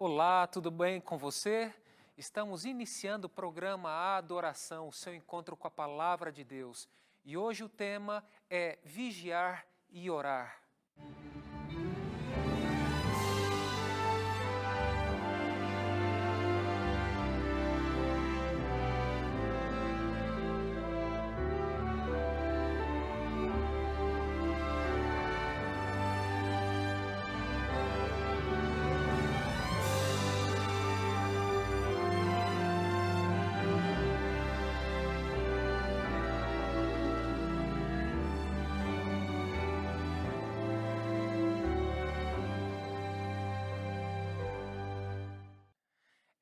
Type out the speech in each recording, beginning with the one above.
Olá, tudo bem com você? Estamos iniciando o programa Adoração, o seu encontro com a Palavra de Deus. E hoje o tema é vigiar e orar.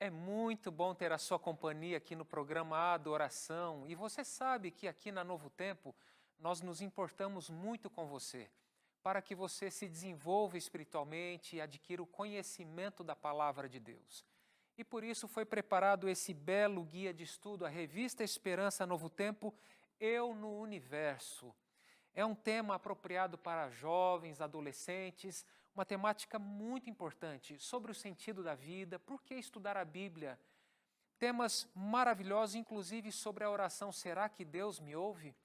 É muito bom ter a sua companhia aqui no programa Adoração. E você sabe que aqui na Novo Tempo nós nos importamos muito com você, para que você se desenvolva espiritualmente e adquira o conhecimento da Palavra de Deus. E por isso foi preparado esse belo guia de estudo, a Revista Esperança Novo Tempo, Eu no Universo. É um tema apropriado para jovens, adolescentes, uma temática muito importante sobre o sentido da vida, por que estudar a Bíblia. Temas maravilhosos, inclusive sobre a oração, será que Deus me ouve?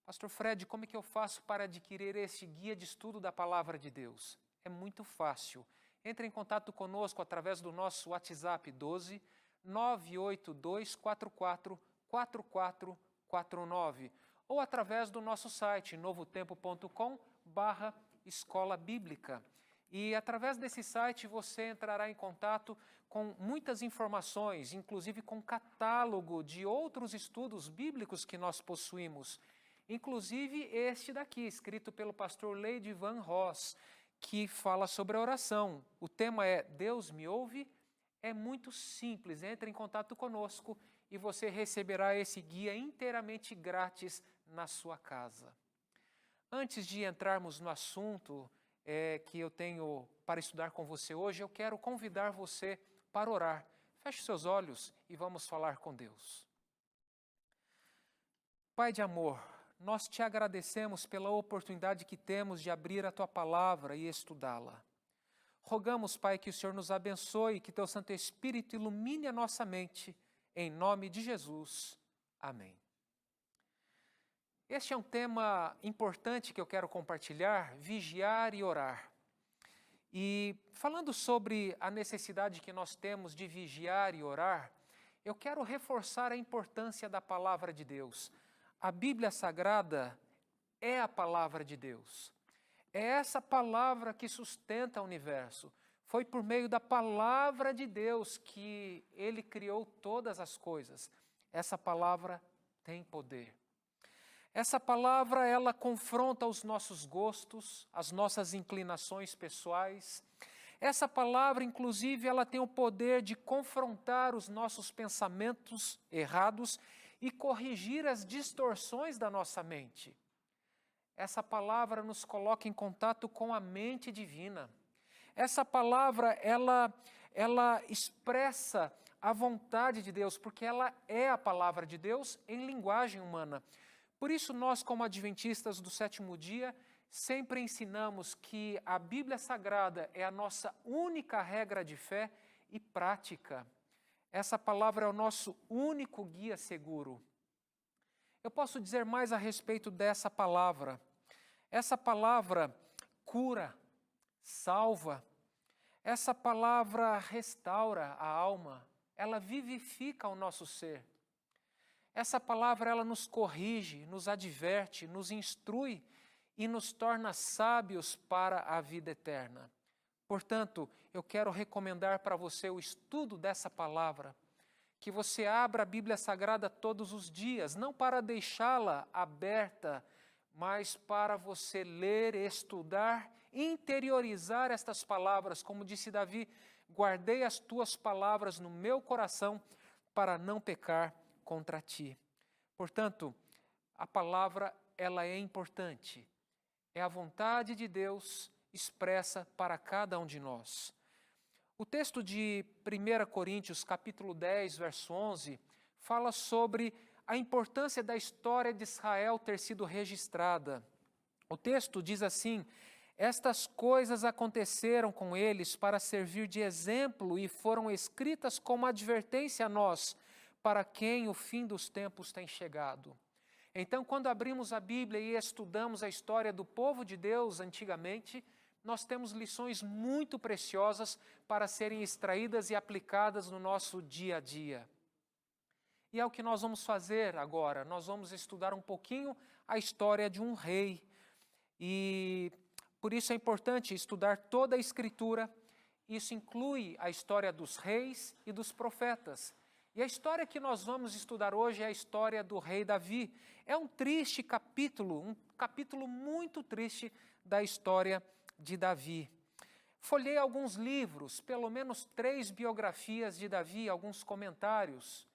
Pastor Fred, como é que eu faço para adquirir este guia de estudo da Palavra de Deus? É muito fácil. Entre em contato conosco através do nosso WhatsApp 12 982 44 4449 ou através do nosso site novotempo.com/escola bíblica. E através desse site você entrará em contato com muitas informações, inclusive com catálogo de outros estudos bíblicos que nós possuímos. Inclusive este daqui, escrito pelo pastor Leide Van Ross, que fala sobre a oração. O tema é Deus me ouve? É muito simples, entre em contato conosco e você receberá esse guia inteiramente grátis na sua casa. Antes de entrarmos no assunto que eu tenho para estudar com você hoje, eu quero convidar você para orar. Feche seus olhos e vamos falar com Deus. Pai de amor, nós te agradecemos pela oportunidade que temos de abrir a Tua Palavra e estudá-la. Rogamos, Pai, que o Senhor nos abençoe, que Teu Santo Espírito ilumine a nossa mente, em nome de Jesus. Amém. Este é um tema importante que eu quero compartilhar, vigiar e orar. E falando sobre a necessidade que nós temos de vigiar e orar, eu quero reforçar a importância da Palavra de Deus. A Bíblia Sagrada é a Palavra de Deus. É essa palavra que sustenta o universo. Foi por meio da Palavra de Deus que Ele criou todas as coisas. Essa palavra tem poder. Essa palavra, ela confronta os nossos gostos, as nossas inclinações pessoais. Essa palavra, inclusive, ela tem o poder de confrontar os nossos pensamentos errados e corrigir as distorções da nossa mente. Essa palavra nos coloca em contato com a mente divina. Essa palavra, ela expressa a vontade de Deus, porque ela é a palavra de Deus em linguagem humana. Por isso, nós, como adventistas do sétimo dia, sempre ensinamos que a Bíblia Sagrada é a nossa única regra de fé e prática. Essa palavra é o nosso único guia seguro. Eu posso dizer mais a respeito dessa palavra. Essa palavra cura, salva. Essa palavra restaura a alma. Ela vivifica o nosso ser. Essa palavra, ela nos corrige, nos adverte, nos instrui e nos torna sábios para a vida eterna. Portanto, eu quero recomendar para você o estudo dessa palavra, que você abra a Bíblia Sagrada todos os dias, não para deixá-la aberta, mas para você ler, estudar, interiorizar estas palavras. Como disse Davi, guardei as tuas palavras no meu coração para não pecar contra ti. Portanto, a palavra, ela é importante. É a vontade de Deus expressa para cada um de nós. O texto de 1 Coríntios, capítulo 10, verso 11, fala sobre a importância da história de Israel ter sido registrada. O texto diz assim: Estas coisas aconteceram com eles para servir de exemplo e foram escritas como advertência a nós, para quem o fim dos tempos tem chegado. Então, quando abrimos a Bíblia e estudamos a história do povo de Deus antigamente, nós temos lições muito preciosas para serem extraídas e aplicadas no nosso dia a dia. E é o que nós vamos fazer agora. Nós vamos estudar um pouquinho a história de um rei. E por isso é importante estudar toda a Escritura. Isso inclui a história dos reis e dos profetas. E a história que nós vamos estudar hoje é a história do rei Davi. É um triste capítulo, um capítulo muito triste da história de Davi. Folhei alguns livros, pelo menos 3 biografias de Davi, alguns comentários.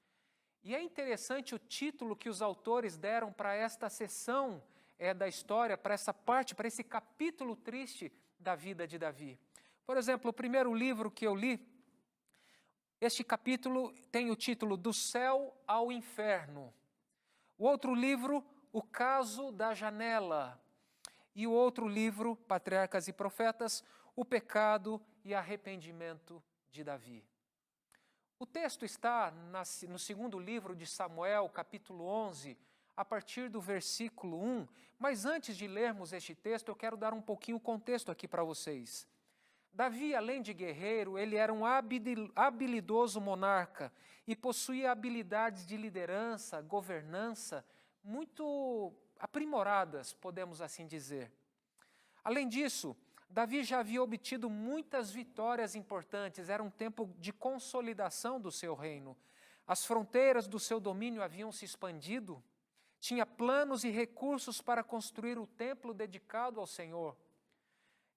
E é interessante o título que os autores deram para esta seção da história, para essa parte, para esse capítulo triste da vida de Davi. Por exemplo, o primeiro livro que eu li, este capítulo tem o título Do Céu ao Inferno. O outro livro, O Caso da Janela. E o outro livro, Patriarcas e Profetas, O Pecado e Arrependimento de Davi. O texto está no segundo livro de Samuel, capítulo 11, a partir do versículo 1. Mas antes de lermos este texto, eu quero dar um pouquinho o contexto aqui para vocês. Davi, além de guerreiro, ele era um habilidoso monarca e possuía habilidades de liderança, governança, muito aprimoradas, podemos assim dizer. Além disso, Davi já havia obtido muitas vitórias importantes, era um tempo de consolidação do seu reino. As fronteiras do seu domínio haviam se expandido, tinha planos e recursos para construir o templo dedicado ao Senhor.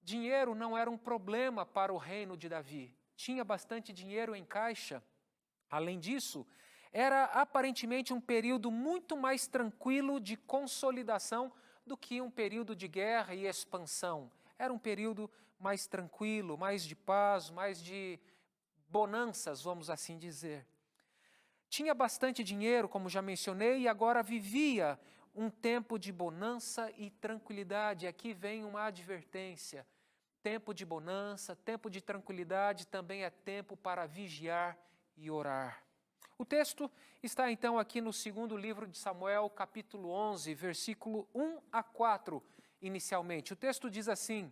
Dinheiro não era um problema para o reino de Davi, tinha bastante dinheiro em caixa. Além disso, era aparentemente um período muito mais tranquilo de consolidação do que um período de guerra e expansão. Era um período mais tranquilo, mais de paz, mais de bonanças, vamos assim dizer. Tinha bastante dinheiro, como já mencionei, e agora vivia um tempo de bonança e tranquilidade. Aqui vem uma advertência. Tempo de bonança, tempo de tranquilidade também é tempo para vigiar e orar. O texto está então aqui no segundo livro de Samuel, capítulo 11, versículo 1 a 4, inicialmente. O texto diz assim: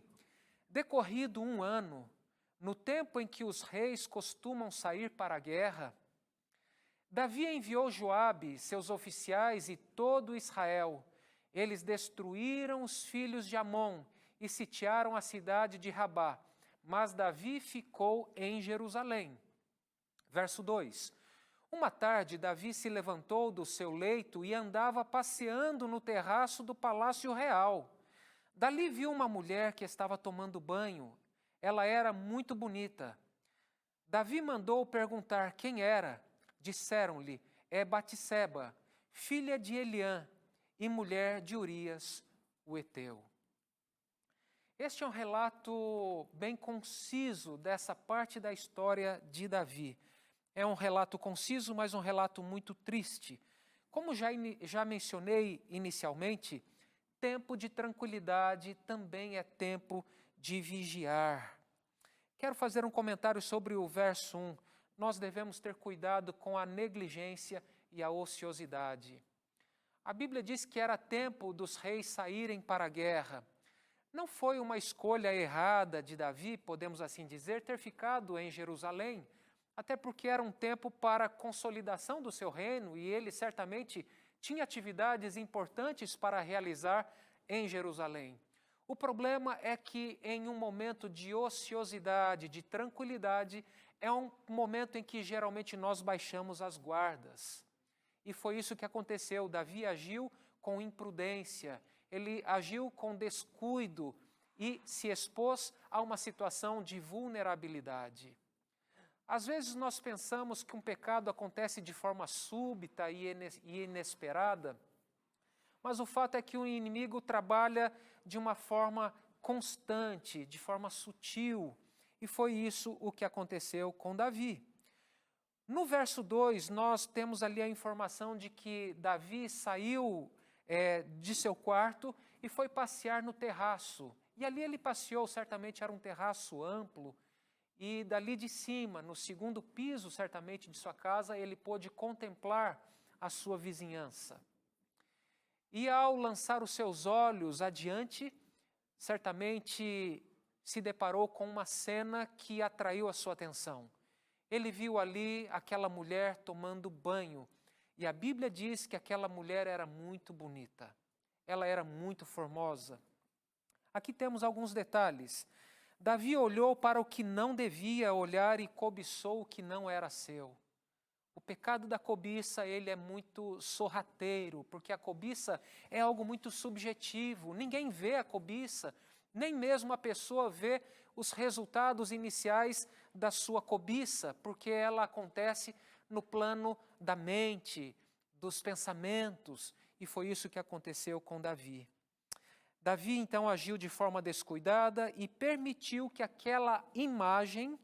Decorrido 1 ano, no tempo em que os reis costumam sair para a guerra, Davi enviou Joabe, seus oficiais e todo Israel. Eles destruíram os filhos de Amon e sitiaram a cidade de Rabá, mas Davi ficou em Jerusalém. Verso 2. Uma tarde, Davi se levantou do seu leito e andava passeando no terraço do palácio real. Dali viu uma mulher que estava tomando banho. Ela era muito bonita. Davi mandou perguntar quem era. Disseram-lhe, é Batseba, filha de Eliã e mulher de Urias, o heteu. Este é um relato bem conciso dessa parte da história de Davi. É um relato conciso, mas um relato muito triste. Como já mencionei inicialmente, tempo de tranquilidade também é tempo de vigiar. Quero fazer um comentário sobre o verso 1. Nós devemos ter cuidado com a negligência e a ociosidade. A Bíblia diz que era tempo dos reis saírem para a guerra. Não foi uma escolha errada de Davi, podemos assim dizer, ter ficado em Jerusalém, até porque era um tempo para a consolidação do seu reino e ele certamente tinha atividades importantes para realizar em Jerusalém. O problema é que em um momento de ociosidade, de tranquilidade, é um momento em que geralmente nós baixamos as guardas. E foi isso que aconteceu. Davi agiu com imprudência, ele agiu com descuido e se expôs a uma situação de vulnerabilidade. Às vezes nós pensamos que um pecado acontece de forma súbita e inesperada, mas o fato é que o inimigo trabalha de uma forma constante, de forma sutil, e foi isso o que aconteceu com Davi. No verso 2, nós temos ali a informação de que Davi saiu de seu quarto e foi passear no terraço. E ali ele passeou, certamente era um terraço amplo, e dali de cima, no segundo piso, certamente, de sua casa, ele pôde contemplar a sua vizinhança. E ao lançar os seus olhos adiante, certamente se deparou com uma cena que atraiu a sua atenção. Ele viu ali aquela mulher tomando banho, e a Bíblia diz que aquela mulher era muito bonita, ela era muito formosa. Aqui temos alguns detalhes. Davi olhou para o que não devia olhar e cobiçou o que não era seu. O pecado da cobiça, ele é muito sorrateiro, porque a cobiça é algo muito subjetivo. Ninguém vê a cobiça, nem mesmo a pessoa vê os resultados iniciais da sua cobiça, porque ela acontece no plano da mente, dos pensamentos, e foi isso que aconteceu com Davi. Davi então agiu de forma descuidada e permitiu que aquela imagem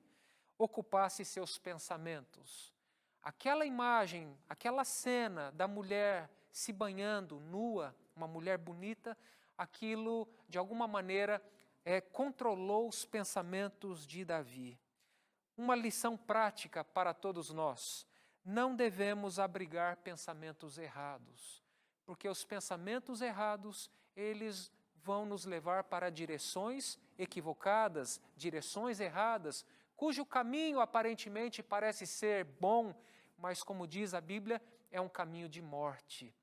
ocupasse seus pensamentos. Aquela imagem, aquela cena da mulher se banhando nua, uma mulher bonita, aquilo de alguma maneira controlou os pensamentos de Davi. Uma lição prática para todos nós: não devemos abrigar pensamentos errados, porque os pensamentos errados, eles vão nos levar para direções equivocadas, direções erradas, cujo caminho aparentemente parece ser bom, mas como diz a Bíblia, é um caminho de morte.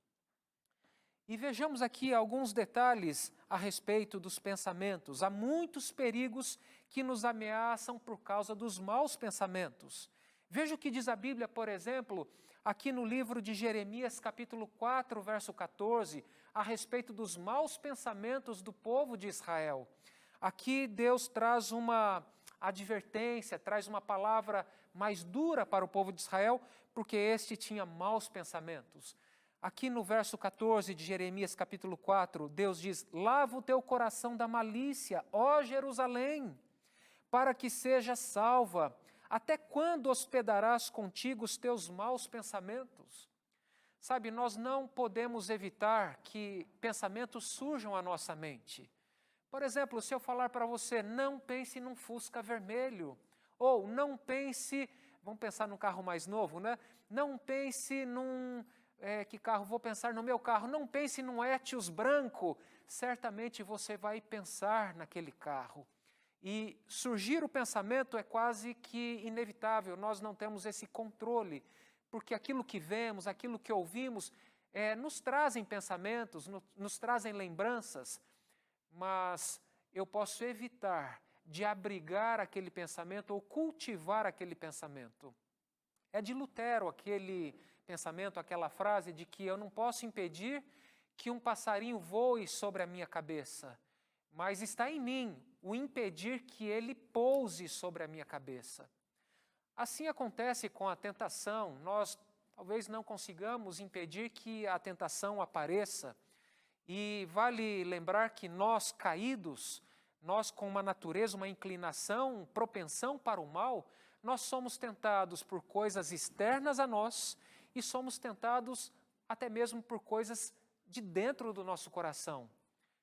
E vejamos aqui alguns detalhes a respeito dos pensamentos. Há muitos perigos que nos ameaçam por causa dos maus pensamentos. Veja o que diz a Bíblia, por exemplo, aqui no livro de Jeremias, capítulo 4, verso 14, a respeito dos maus pensamentos do povo de Israel. Aqui Deus traz uma advertência, traz uma palavra mais dura para o povo de Israel, porque este tinha maus pensamentos. Aqui no verso 14 de Jeremias capítulo 4, Deus diz: lava o teu coração da malícia, ó Jerusalém, para que seja salva. Até quando hospedarás contigo os teus maus pensamentos? Sabe, nós não podemos evitar que pensamentos surjam à nossa mente. Por exemplo, se eu falar para você, não pense num Fusca vermelho, ou não pense, vamos pensar num carro mais novo, né? Não pense num, que carro, vou pensar no meu carro, não pense num Etios branco, certamente você vai pensar naquele carro. E surgir o pensamento é quase que inevitável, nós não temos esse controle, porque aquilo que vemos, aquilo que ouvimos, nos trazem pensamentos, nos trazem lembranças, mas eu posso evitar de abrigar aquele pensamento ou cultivar aquele pensamento. É de Lutero aquele pensamento, aquela frase de que eu não posso impedir que um passarinho voe sobre a minha cabeça, mas está em mim o impedir que ele pouse sobre a minha cabeça. Assim acontece com a tentação. Nós talvez não consigamos impedir que a tentação apareça. E vale lembrar que nós caídos, nós com uma natureza, uma inclinação, propensão para o mal, nós somos tentados por coisas externas a nós e somos tentados até mesmo por coisas de dentro do nosso coração.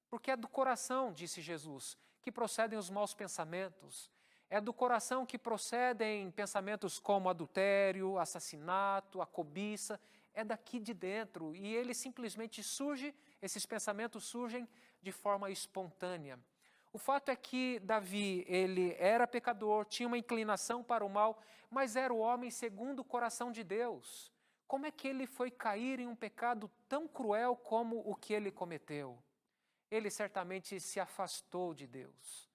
Porque é do coração, disse Jesus, que procedem os maus pensamentos. É do coração que procedem pensamentos como adultério, assassinato, a cobiça. É daqui de dentro e ele simplesmente surge, esses pensamentos surgem de forma espontânea. O fato é que Davi, ele era pecador, tinha uma inclinação para o mal, mas era o homem segundo o coração de Deus. Como é que ele foi cair em um pecado tão cruel como o que ele cometeu? Ele certamente se afastou de Deus.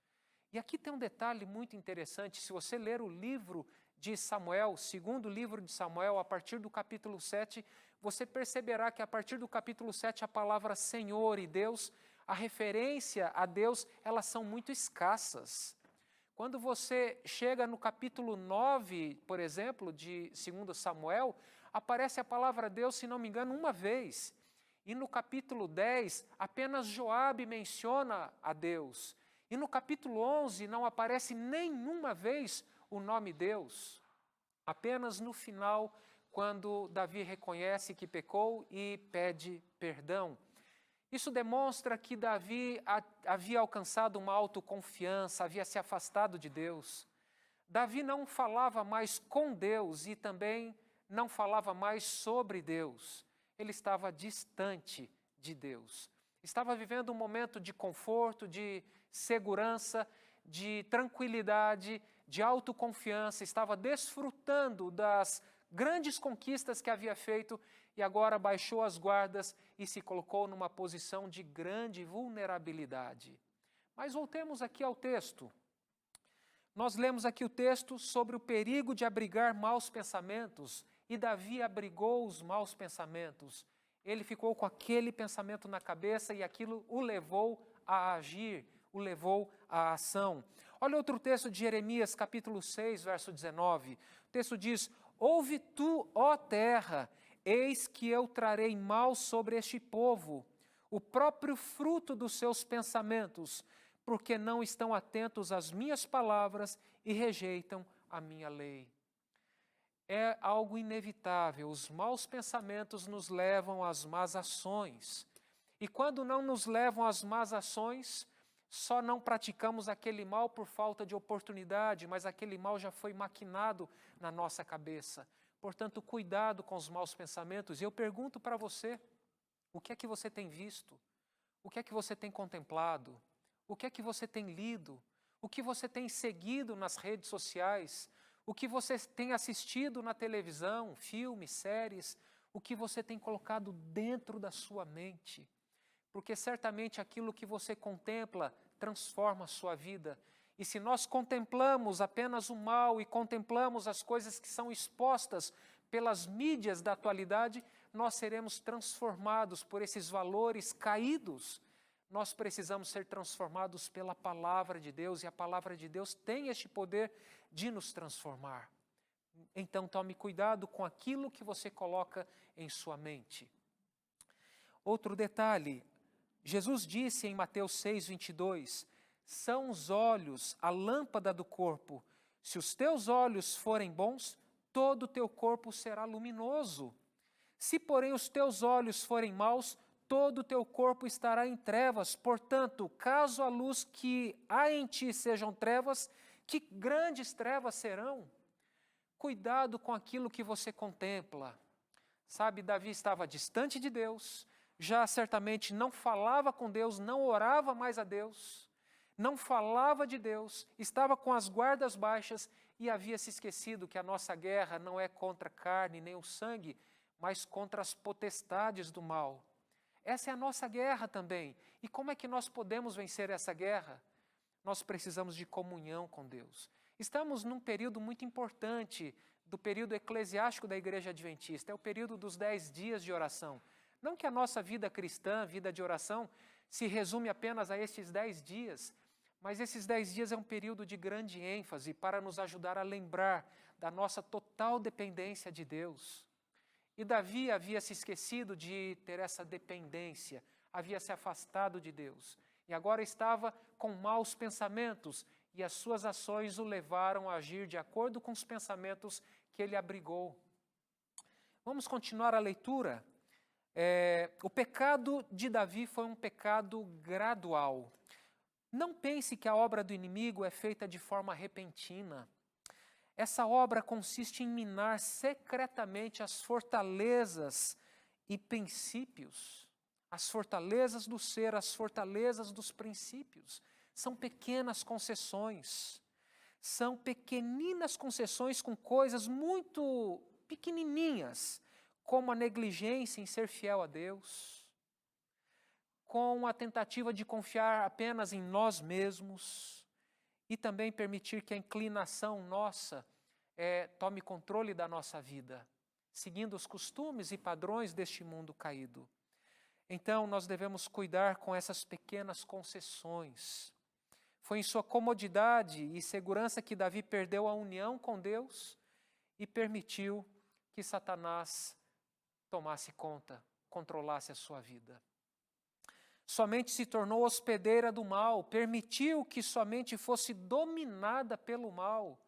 E aqui tem um detalhe muito interessante, se você ler o livro de Samuel, o segundo livro de Samuel, a partir do capítulo 7, você perceberá que a partir do capítulo 7 a palavra Senhor e Deus, a referência a Deus, elas são muito escassas. Quando você chega no capítulo 9, por exemplo, de 2 Samuel, aparece a palavra Deus, se não me engano, uma vez. E no capítulo 10, apenas Joabe menciona a Deus. E no capítulo 11 não aparece nenhuma vez o nome Deus. Apenas no final, quando Davi reconhece que pecou e pede perdão. Isso demonstra que Davi havia alcançado uma autoconfiança, havia se afastado de Deus. Davi não falava mais com Deus e também não falava mais sobre Deus. Ele estava distante de Deus. Estava vivendo um momento de conforto, de segurança, de tranquilidade, de autoconfiança. Estava desfrutando das grandes conquistas que havia feito e agora baixou as guardas e se colocou numa posição de grande vulnerabilidade. Mas voltemos aqui ao texto. Nós lemos aqui o texto sobre o perigo de abrigar maus pensamentos, e Davi abrigou os maus pensamentos. Ele ficou com aquele pensamento na cabeça e aquilo o levou a agir, o levou à ação. Olha outro texto de Jeremias, capítulo 6, verso 19. O texto diz: ouve tu, ó terra, eis que eu trarei mal sobre este povo, o próprio fruto dos seus pensamentos, porque não estão atentos às minhas palavras e rejeitam a minha lei. É algo inevitável, os maus pensamentos nos levam às más ações. E quando não nos levam às más ações, só não praticamos aquele mal por falta de oportunidade, mas aquele mal já foi maquinado na nossa cabeça. Portanto, cuidado com os maus pensamentos. E eu pergunto para você, o que é que você tem visto? O que é que você tem contemplado? O que é que você tem lido? O que você tem seguido nas redes sociais? O que você tem assistido na televisão, filmes, séries? O que você tem colocado dentro da sua mente? Porque certamente aquilo que você contempla transforma a sua vida. E se nós contemplamos apenas o mal e contemplamos as coisas que são expostas pelas mídias da atualidade, nós seremos transformados por esses valores caídos. Nós precisamos ser transformados pela palavra de Deus, e a palavra de Deus tem este poder de nos transformar. Então tome cuidado com aquilo que você coloca em sua mente. Outro detalhe, Jesus disse em Mateus 6, 22, são os olhos a lâmpada do corpo. Se os teus olhos forem bons, todo o teu corpo será luminoso. Se, porém, os teus olhos forem maus, todo o teu corpo estará em trevas. Portanto, caso a luz que há em ti sejam trevas, que grandes trevas serão? Cuidado com aquilo que você contempla. Sabe, Davi estava distante de Deus, já certamente não falava com Deus, não orava mais a Deus, não falava de Deus, estava com as guardas baixas e havia se esquecido que a nossa guerra não é contra a carne nem o sangue, mas contra as potestades do mal. Essa é a nossa guerra também. E como é que nós podemos vencer essa guerra? Nós precisamos de comunhão com Deus. Estamos num período muito importante, do período eclesiástico da Igreja Adventista, é o período dos 10 dias de oração. Não que a nossa vida cristã, vida de oração, se resume apenas a estes 10 dias, mas esses 10 dias é um período de grande ênfase para nos ajudar a lembrar da nossa total dependência de Deus. E Davi havia se esquecido de ter essa dependência, havia se afastado de Deus. E agora estava com maus pensamentos, e as suas ações o levaram a agir de acordo com os pensamentos que ele abrigou. Vamos continuar a leitura. O pecado de Davi foi um pecado gradual. Não pense que a obra do inimigo é feita de forma repentina. Essa obra consiste em minar secretamente as fortalezas e princípios, as fortalezas do ser, as fortalezas dos princípios. São pequenas concessões, são pequeninas concessões com coisas muito pequenininhas, como a negligência em ser fiel a Deus, com a tentativa de confiar apenas em nós mesmos, e também permitir que a inclinação nossa tome controle da nossa vida, seguindo os costumes e padrões deste mundo caído. Então, nós devemos cuidar com essas pequenas concessões. Foi em sua comodidade e segurança que Davi perdeu a união com Deus e permitiu que Satanás tomasse conta, controlasse a sua vida. Somente se tornou hospedeira do mal, permitiu que somente fosse dominada pelo mal.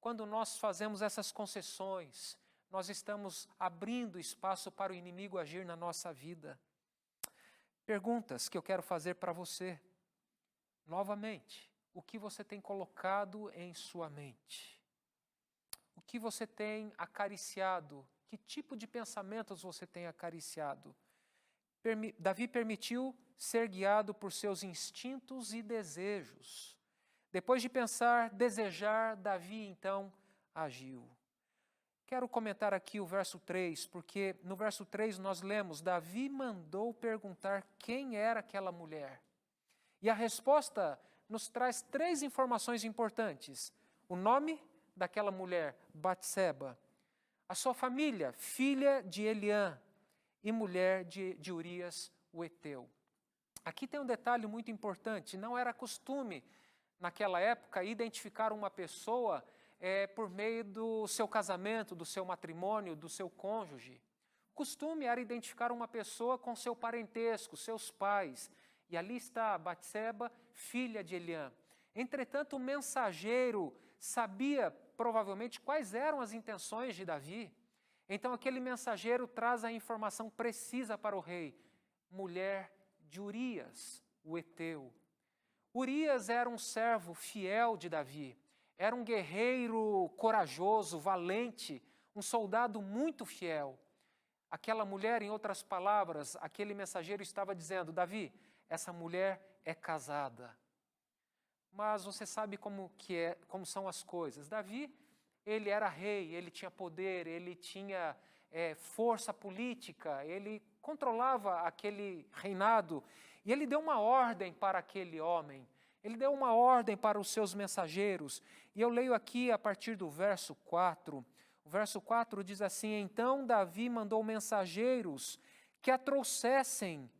Quando nós fazemos essas concessões, nós estamos abrindo espaço para o inimigo agir na nossa vida. Perguntas que eu quero fazer para você. Novamente, o que você tem colocado em sua mente? O que você tem acariciado? Que tipo de pensamentos você tem acariciado? Davi permitiu ser guiado por seus instintos e desejos. Depois de pensar, desejar, Davi então agiu. Quero comentar aqui o verso 3, porque no verso 3 nós lemos: Davi mandou perguntar quem era aquela mulher. E a resposta nos traz 3 informações importantes. O nome daquela mulher, Batseba. A sua família, filha de Eliã e mulher de Urias, o Heteu. Aqui tem um detalhe muito importante. Não era costume, naquela época, identificar uma pessoa por meio do seu casamento, do seu matrimônio, do seu cônjuge. O costume era identificar uma pessoa com seu parentesco, seus pais. E ali está Batseba, filha de Eliã. Entretanto, o mensageiro sabia provavelmente quais eram as intenções de Davi. Então aquele mensageiro traz a informação precisa para o rei. Mulher de Urias, o Heteu. Urias era um servo fiel de Davi. Era um guerreiro corajoso, valente, um soldado muito fiel. Aquela mulher, em outras palavras, aquele mensageiro estava dizendo: Davi, essa mulher é casada. Mas você sabe como são as coisas. Davi, ele era rei, ele tinha poder, ele tinha força política, ele controlava aquele reinado. E ele deu uma ordem para aquele homem, ele deu uma ordem para os seus mensageiros. E eu leio aqui a partir do verso 4. O verso 4 diz assim: Então Davi mandou mensageiros que a trouxessem.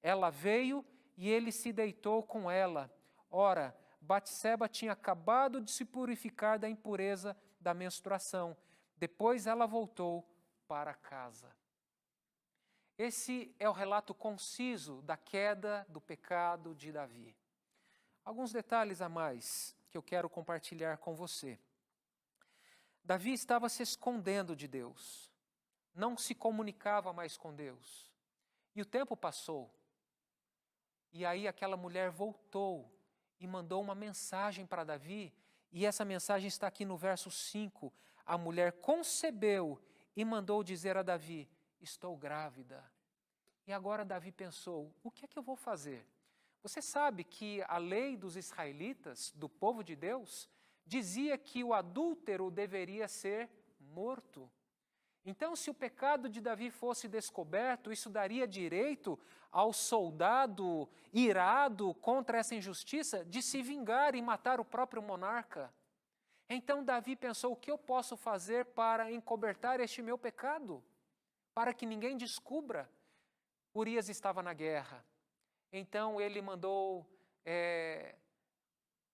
Ela veio e ele se deitou com ela. Ora, Batseba tinha acabado de se purificar da impureza da menstruação. Depois ela voltou para casa. Esse é o relato conciso da queda, do pecado de Davi. Alguns detalhes a mais que eu quero compartilhar com você. Davi estava se escondendo de Deus. Não se comunicava mais com Deus. E o tempo passou. E aí aquela mulher voltou e mandou uma mensagem para Davi, e essa mensagem está aqui no verso 5. A mulher concebeu e mandou dizer a Davi: estou grávida. E agora Davi pensou: o que é que eu vou fazer? Você sabe que a lei dos israelitas, do povo de Deus, dizia que o adúltero deveria ser morto. Então, se o pecado de Davi fosse descoberto, isso daria direito ao soldado irado contra essa injustiça de se vingar e matar o próprio monarca. Então, Davi pensou: o que eu posso fazer para encobertar este meu pecado? Para que ninguém descubra. Urias estava na guerra. Então, ele mandou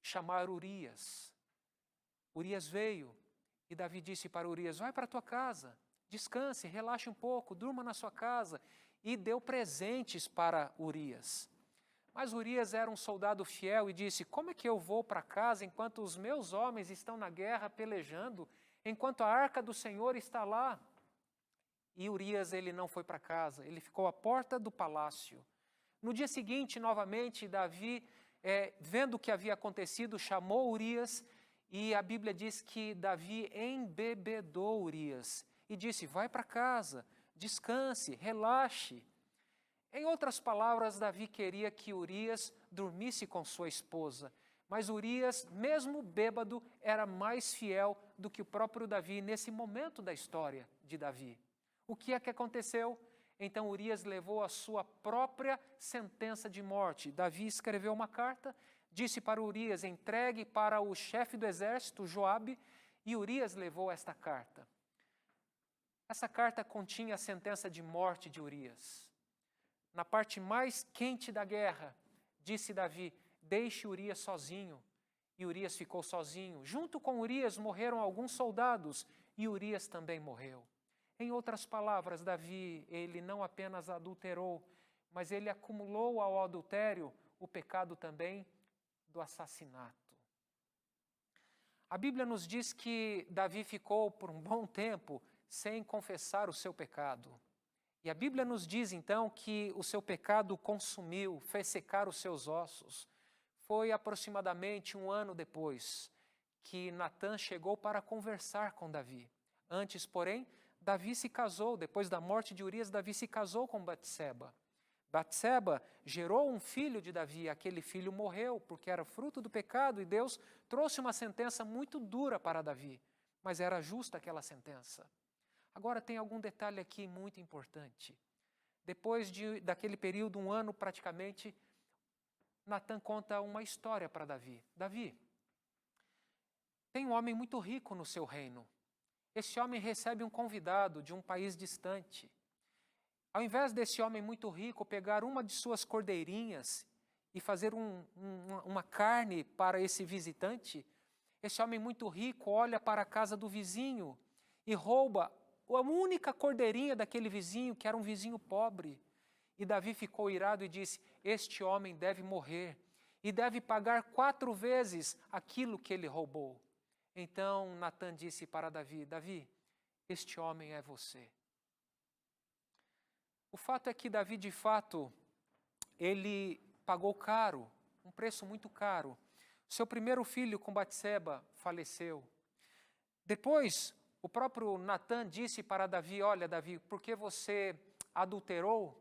chamar Urias. Urias veio e Davi disse para Urias: vai para a tua casa. Descanse, relaxe um pouco, durma na sua casa. E deu presentes para Urias. Mas Urias era um soldado fiel e disse: como é que eu vou para casa enquanto os meus homens estão na guerra pelejando, enquanto a arca do Senhor está lá? E Urias, ele não foi para casa, ele ficou à porta do palácio. No dia seguinte, novamente, Davi, vendo o que havia acontecido, chamou Urias, e a Bíblia diz que Davi embebedou Urias e disse: vai para casa, descanse, relaxe. Em outras palavras, Davi queria que Urias dormisse com sua esposa, mas Urias, mesmo bêbado, era mais fiel do que o próprio Davi nesse momento da história de Davi. O que é que aconteceu? Então Urias levou a sua própria sentença de morte. Davi escreveu uma carta, disse para Urias: entregue para o chefe do exército, Joabe, e Urias levou esta carta. Essa carta continha a sentença de morte de Urias. Na parte mais quente da guerra, disse Davi: deixe Urias sozinho. E Urias ficou sozinho. Junto com Urias morreram alguns soldados, e Urias também morreu. Em outras palavras, Davi, ele não apenas adulterou, mas ele acumulou ao adultério o pecado também do assassinato. A Bíblia nos diz que Davi ficou por um bom tempo sem confessar o seu pecado. E a Bíblia nos diz então que o seu pecado o consumiu, fez secar os seus ossos. Foi aproximadamente 1 ano depois que Natã chegou para conversar com Davi. Antes, porém, Davi se casou. Depois da morte de Urias, Davi se casou com Batseba. Batseba gerou um filho de Davi. Aquele filho morreu porque era fruto do pecado e Deus trouxe uma sentença muito dura para Davi. Mas era justa aquela sentença. Agora tem algum detalhe aqui muito importante. Depois daquele período, 1 ano praticamente, Natã conta uma história para Davi. Davi, tem um homem muito rico no seu reino. Esse homem recebe um convidado de um país distante. Ao invés desse homem muito rico pegar uma de suas cordeirinhas e fazer uma carne para esse visitante, esse homem muito rico olha para a casa do vizinho e rouba a única cordeirinha daquele vizinho, que era um vizinho pobre. E Davi ficou irado e disse: este homem deve morrer e deve pagar 4 vezes aquilo que ele roubou. Então Natã disse para Davi: Davi, este homem é você. O fato é que Davi, de fato, ele pagou caro, um preço muito caro. Seu primeiro filho com Batseba faleceu. Depois, o próprio Natã disse para Davi: olha, Davi, porque você adulterou,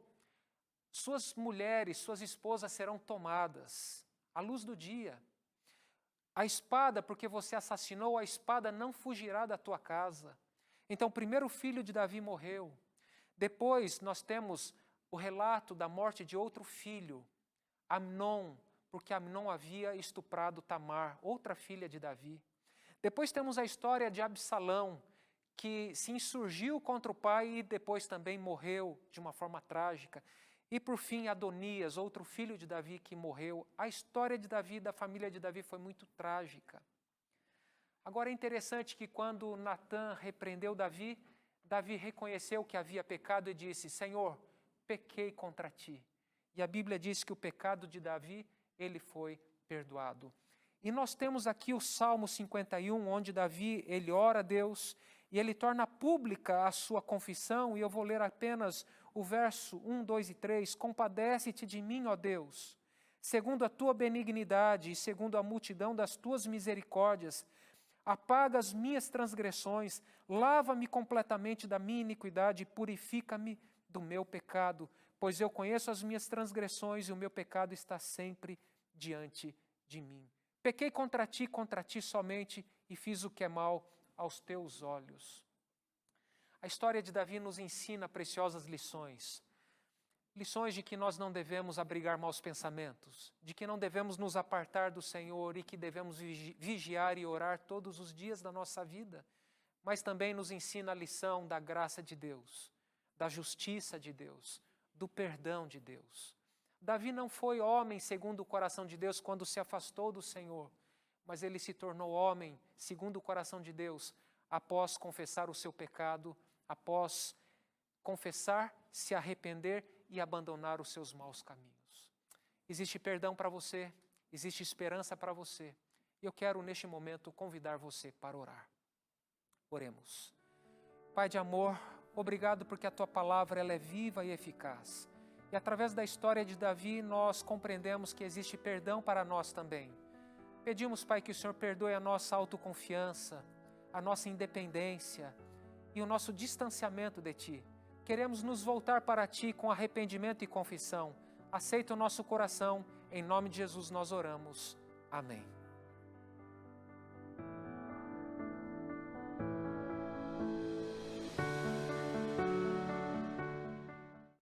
suas mulheres, suas esposas serão tomadas à luz do dia. A espada, porque você assassinou, a espada não fugirá da tua casa. Então, o primeiro filho de Davi morreu. Depois, nós temos o relato da morte de outro filho, Amnon, porque Amnon havia estuprado Tamar, outra filha de Davi. Depois temos a história de Absalão, que se insurgiu contra o pai e depois também morreu de uma forma trágica. E por fim, Adonias, outro filho de Davi que morreu. A história de Davi, da família de Davi, foi muito trágica. Agora é interessante que quando Natã repreendeu Davi, Davi reconheceu que havia pecado e disse: Senhor, pequei contra ti. E a Bíblia diz que o pecado de Davi, ele foi perdoado. E nós temos aqui o Salmo 51, onde Davi, ele ora a Deus e ele torna pública a sua confissão, e eu vou ler apenas o verso 1, 2 e 3. Compadece-te de mim, ó Deus, segundo a tua benignidade e segundo a multidão das tuas misericórdias. Apaga as minhas transgressões, lava-me completamente da minha iniquidade e purifica-me do meu pecado, pois eu conheço as minhas transgressões e o meu pecado está sempre diante de mim. Pequei contra ti somente, e fiz o que é mal aos teus olhos. A história de Davi nos ensina preciosas lições. Lições de que nós não devemos abrigar maus pensamentos, de que não devemos nos apartar do Senhor e que devemos vigiar e orar todos os dias da nossa vida. Mas também nos ensina a lição da graça de Deus, da justiça de Deus, do perdão de Deus. Davi não foi homem segundo o coração de Deus quando se afastou do Senhor, mas ele se tornou homem segundo o coração de Deus após confessar o seu pecado, após confessar, se arrepender e abandonar os seus maus caminhos. Existe perdão para você, existe esperança para você. E eu quero neste momento convidar você para orar. Oremos. Pai de amor, obrigado porque a tua palavra ela é viva e eficaz. E através da história de Davi, nós compreendemos que existe perdão para nós também. Pedimos, Pai, que o Senhor perdoe a nossa autoconfiança, a nossa independência e o nosso distanciamento de Ti. Queremos nos voltar para Ti com arrependimento e confissão. Aceita o nosso coração. Em nome de Jesus nós oramos. Amém.